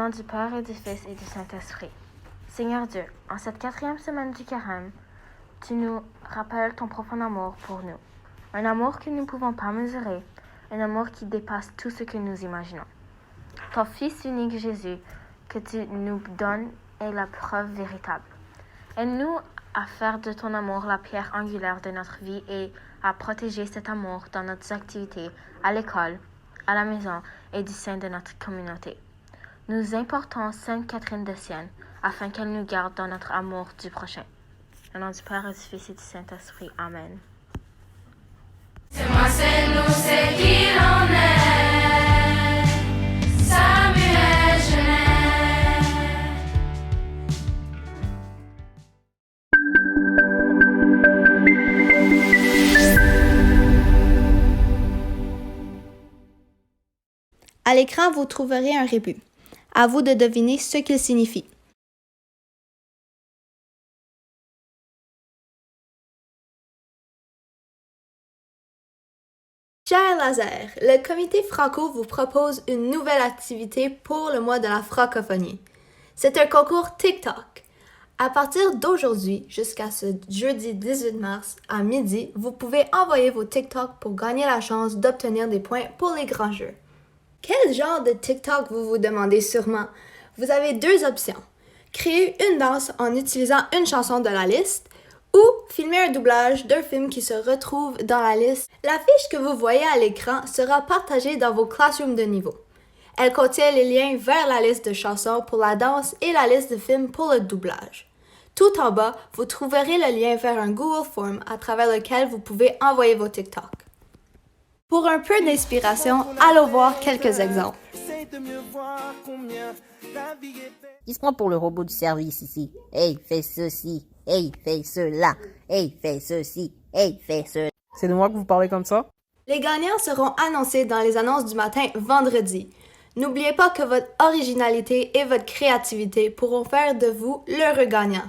nom du Père et du Fils et du Saint-Esprit. Seigneur Dieu, en cette 4e semaine du Carême, tu nous rappelles ton profond amour pour nous. Un amour que nous ne pouvons pas mesurer, un amour qui dépasse tout ce que nous imaginons. Ton Fils unique Jésus, que tu nous donnes, est la preuve véritable. Aide-nous à faire de ton amour la pierre angulaire de notre vie et à protéger cet amour dans nos activités, à l'école, à la maison et du sein de notre communauté. Nous importons Sainte Catherine de Sienne afin qu'elle nous garde dans notre amour du prochain. Au nom du Père et du Fils et du Saint-Esprit. Amen. C'est moi, c'est nous, c'est qui l'on est. Samuel Genêt. À l'écran, vous trouverez un rébus. À vous de deviner ce qu'il signifie. Cher Laser, le comité Franco vous propose une nouvelle activité pour le mois de la francophonie. C'est un concours TikTok. À partir d'aujourd'hui jusqu'à ce jeudi 18 mars à midi, vous pouvez envoyer vos TikTok pour gagner la chance d'obtenir des points pour les grands jeux. Quel genre de TikTok vous vous demandez sûrement? Vous avez deux options. Créer une danse en utilisant une chanson de la liste ou filmer un doublage d'un film qui se retrouve dans la liste. La fiche que vous voyez à l'écran sera partagée dans vos classrooms de niveau. Elle contient les liens vers la liste de chansons pour la danse et la liste de films pour le doublage. Tout en bas, vous trouverez le lien vers un Google Form à travers lequel vous pouvez envoyer vos TikTok. Pour un peu d'inspiration, allons voir quelques exemples. Qui se prend pour le robot du service ici? Hey, fais ceci. Hey, fais cela. Hey, fais ceci. Hey, fais cela. C'est de moi que vous parlez comme ça? Les gagnants seront annoncés dans les annonces du matin vendredi. N'oubliez pas que votre originalité et votre créativité pourront faire de vous l'heureux gagnant.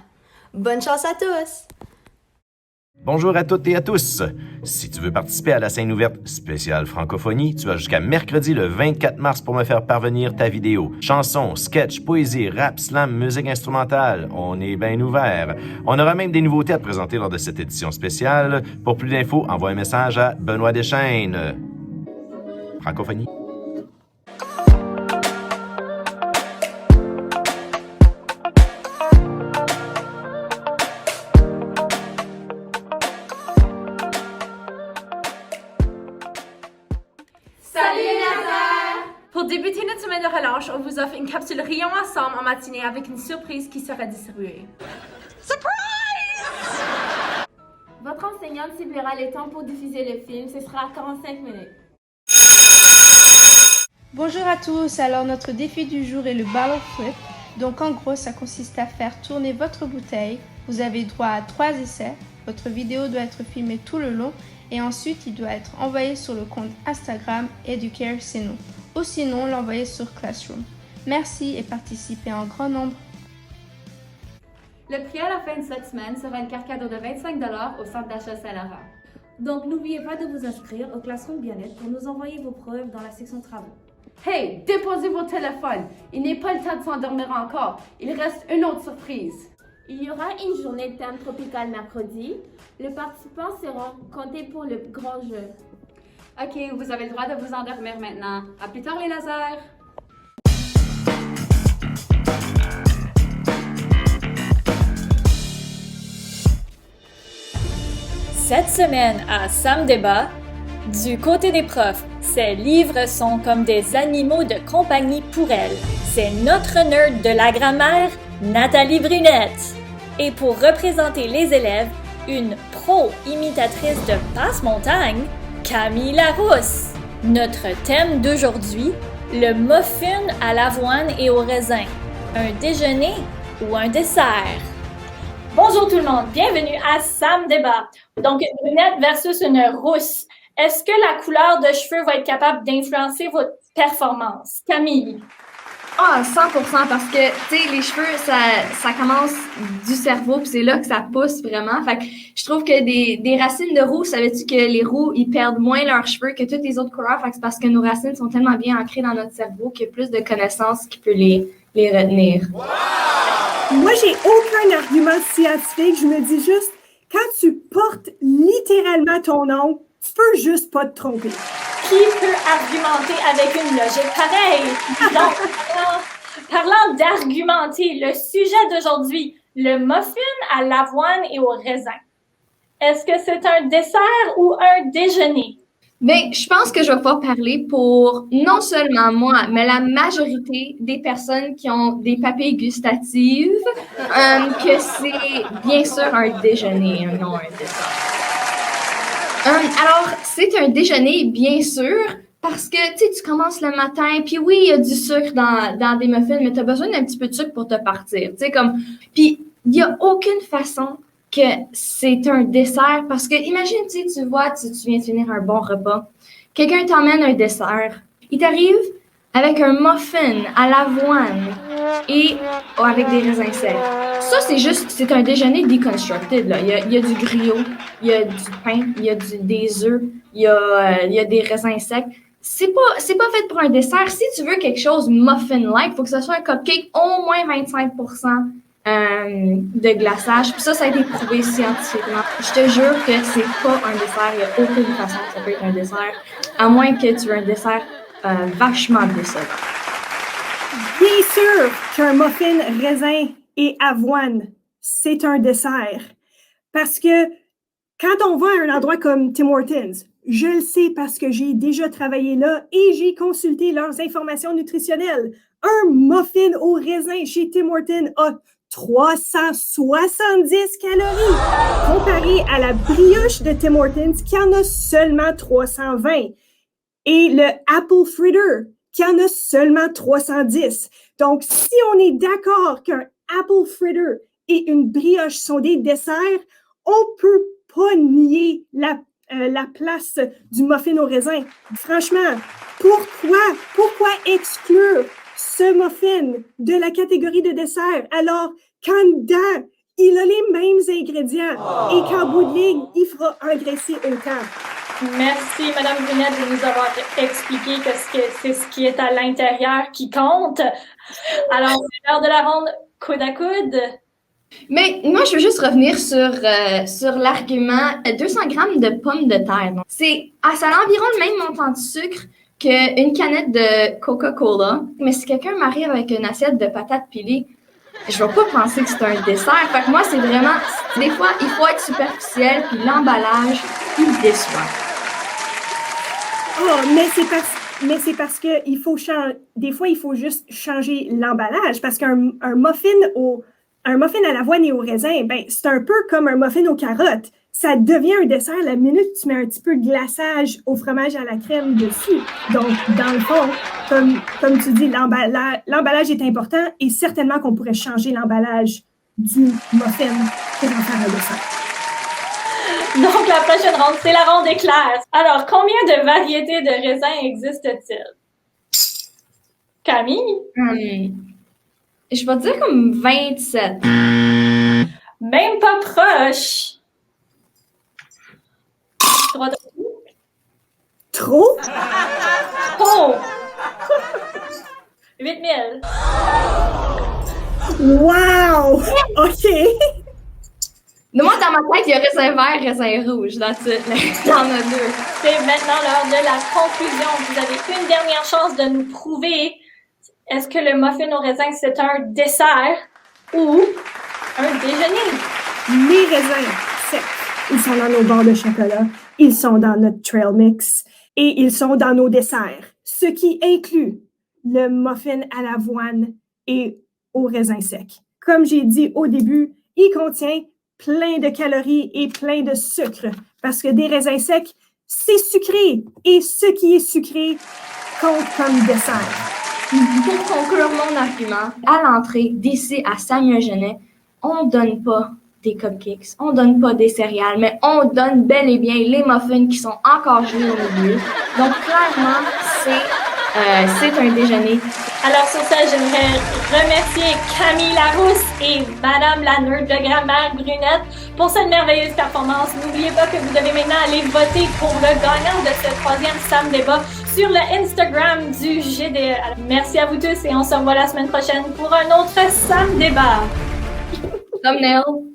Bonne chance à tous! Bonjour à toutes et à tous. Si tu veux participer à la scène ouverte spéciale francophonie, tu as jusqu'à mercredi le 24 mars pour me faire parvenir ta vidéo. Chansons, sketch, poésie, rap, slam, musique instrumentale, on est bien ouvert. On aura même des nouveautés à te présenter lors de cette édition spéciale. Pour plus d'infos, envoie un message à Benoît Deschênes. Francophonie. Pour débuter notre semaine de relâche, on vous offre une capsule Rions ensemble en matinée avec une surprise qui sera distribuée. Surprise! Votre enseignante ciblera les temps pour diffuser le film. Ce sera à 45 minutes. Bonjour à tous, alors notre défi du jour est le bottle flip. Donc en gros, ça consiste à faire tourner votre bouteille. Vous avez droit à 3 essais. Votre vidéo doit être filmée tout le long et ensuite il doit être envoyé sur le compte Instagram Educare C'est Nous. Ou sinon l'envoyer sur Classroom. Merci et participez en grand nombre. Le prix à la fin de cette semaine sera une carte cadeau de 25 $ au centre d'achat Saint-Laurent. Donc n'oubliez pas de vous inscrire au Classroom Bien-être pour nous envoyer vos preuves dans la section travaux. Hey, déposez vos téléphones. Il n'est pas le temps de s'endormir encore. Il reste une autre surprise. Il y aura une journée de thème tropical mercredi. Les participants seront comptés pour le grand jeu. Ok, vous avez le droit de vous endormir maintenant. À plus tard les lasers! Cette semaine à Sam Débat, du côté des profs, ces livres sont comme des animaux de compagnie pour elle. C'est notre nerd de la grammaire, Nathalie Brunette. Et pour représenter les élèves, une pro-imitatrice de passe-montagne, Camille Larousse. Notre thème d'aujourd'hui, le muffin à l'avoine et au raisin. Un déjeuner ou un dessert? Bonjour tout le monde, bienvenue à Sam Débat. Donc, une brunette versus une rousse. Est-ce que la couleur de cheveux va être capable d'influencer votre performance? Camille? Ah, 100%, parce que, tu sais, les cheveux, ça commence du cerveau, puis c'est là que ça pousse vraiment. Fait que je trouve que des racines de roux, savais-tu que les roux, ils perdent moins leurs cheveux que toutes les autres couleurs? Fait que c'est parce que nos racines sont tellement bien ancrées dans notre cerveau qu'il y a plus de connaissances qui peut les les retenir. Moi, j'ai aucun argument scientifique. Je me dis juste, quand tu portes littéralement ton nom, tu peux juste pas te tromper. Qui peut argumenter avec une logique pareille? Donc, parlant d'argumenter, le sujet d'aujourd'hui, le muffin à l'avoine et au raisin. Est-ce que c'est un dessert ou un déjeuner? Bien, je pense que je vais pas parler pour non seulement moi, mais la majorité des personnes qui ont des papilles gustatives, que c'est bien sûr un déjeuner, non un dessert. Alors, c'est un déjeuner, bien sûr, parce que, tu commences le matin, puis oui, il y a du sucre dans des muffins, mais tu as besoin d'un petit peu de sucre pour te partir, Puis, il n'y a aucune façon que c'est un dessert, parce que, imagine, tu vois, tu viens de finir un bon repas, quelqu'un t'emmène un dessert, il t'arrive avec un muffin à l'avoine et avec des raisins secs. Ça, c'est un déjeuner deconstructed, là. Il y a du griot, il y a du pain, il y a des œufs, il y a des raisins secs. C'est pas fait pour un dessert. Si tu veux quelque chose muffin-like, il faut que ce soit un cupcake au moins 25% de glaçage. Puis ça a été prouvé scientifiquement. Je te jure que c'est pas un dessert. Il n'y a aucune façon que ça peut être un dessert, à moins que tu veux un dessert vachement décevant. Bien sûr qu'un muffin raisin et avoine, c'est un dessert. Parce que quand on va à un endroit comme Tim Hortons, je le sais parce que j'ai déjà travaillé là et j'ai consulté leurs informations nutritionnelles. Un muffin au raisin chez Tim Hortons a 370 calories, comparé à la brioche de Tim Hortons qui en a seulement 320. Et le apple fritter qui en a seulement 310. Donc, si on est d'accord qu'un apple fritter et une brioche sont des desserts, on peut pas nier la place du muffin au raisin. Franchement, pourquoi exclure ce muffin de la catégorie de dessert alors qu'en dedans, il a les mêmes ingrédients et qu'en bout de ligne, il fera engraisser autant? Merci, Madame Brunette, de nous avoir expliqué que c'est ce qui est à l'intérieur qui compte. Alors, c'est l'heure de la ronde coude à coude. Mais moi, je veux juste revenir sur l'argument 200 grammes de pommes de terre. Donc, ça a environ le même montant de sucre qu'une canette de Coca-Cola. Mais si quelqu'un m'arrive avec une assiette de patates pilées, je vais pas penser que c'est un dessert. Fait que moi, c'est vraiment... Des fois, il faut être superficiel, puis l'emballage, il déçoit. Oh, mais c'est parce que des fois, il faut juste changer l'emballage. Parce qu'un muffin à l'avoine et au raisin, ben, c'est un peu comme un muffin aux carottes. Ça devient un dessert la minute que tu mets un petit peu de glaçage au fromage à la crème dessus. Donc, dans le fond, comme tu dis, l'emballage est important et certainement qu'on pourrait changer l'emballage du muffin pour en faire un dessert. Donc, la prochaine ronde, c'est la ronde éclair. Alors, combien de variétés de raisins existe-t-il? Camille? Je vais dire comme 27. Même pas proche. Trop? Trop! 8000. Wow! OK! Moi, dans ma tête, il y a raisin vert, raisin rouge. Il y en a deux. C'est maintenant l'heure de la conclusion. Vous avez une dernière chance de nous prouver est-ce que le muffin au raisin, c'est un dessert ou un déjeuner? Les raisins secs, ils sont dans nos barres de chocolat, ils sont dans notre trail mix et ils sont dans nos desserts, ce qui inclut le muffin à l'avoine et au raisin sec. Comme j'ai dit au début, il contient plein de calories et plein de sucre parce que des raisins secs, c'est sucré et ce qui est sucré compte comme dessert. Pour conclure mon argument, à l'entrée, d'ici à Samuel Genet, on donne pas des cupcakes, on donne pas des céréales, mais on donne bel et bien les muffins qui sont encore gelés au milieu. Donc, clairement, c'est c'est un déjeuner. Alors sur ça, j'aimerais remercier Camille Larousse et Madame la nerd de grammaire Brunette pour cette merveilleuse performance. N'oubliez pas que vous devez maintenant aller voter pour le gagnant de ce 3e Sam Débat sur le Instagram du GDE. Merci à vous tous et on se revoit la semaine prochaine pour un autre Sam Débat. Thumbnail.